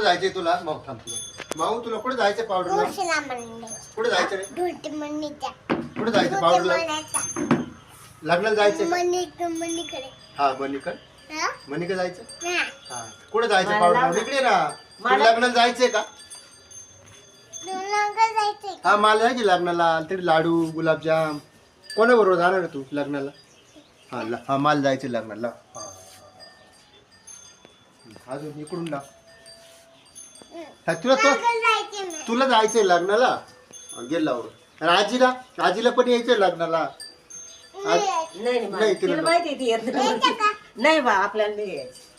जायचंय तुला माऊ थांब तुला माऊ तुला कुठे जायचंय पावडरला कुठे जायचं रे कुठे जायचं पावडरला लग्नाला जायचंय हा मनीकडे जायचं हा कुठे जायचं पावडर इकडे ना तुला लग्नाला जायचंय का हा मला जायचे लग्नाला तरी लाडू गुलाबजाम कोणाबरोबर जाणार आहे तू लग्नाला हा मला जायचं लग्नाला अजून इकडून ना तुला जायचंय लग्नाला गेला आजीला पण यायचंय लग्नाला नाही तिला माहिती ती येत नाही बा आपल्याला नाही यायचं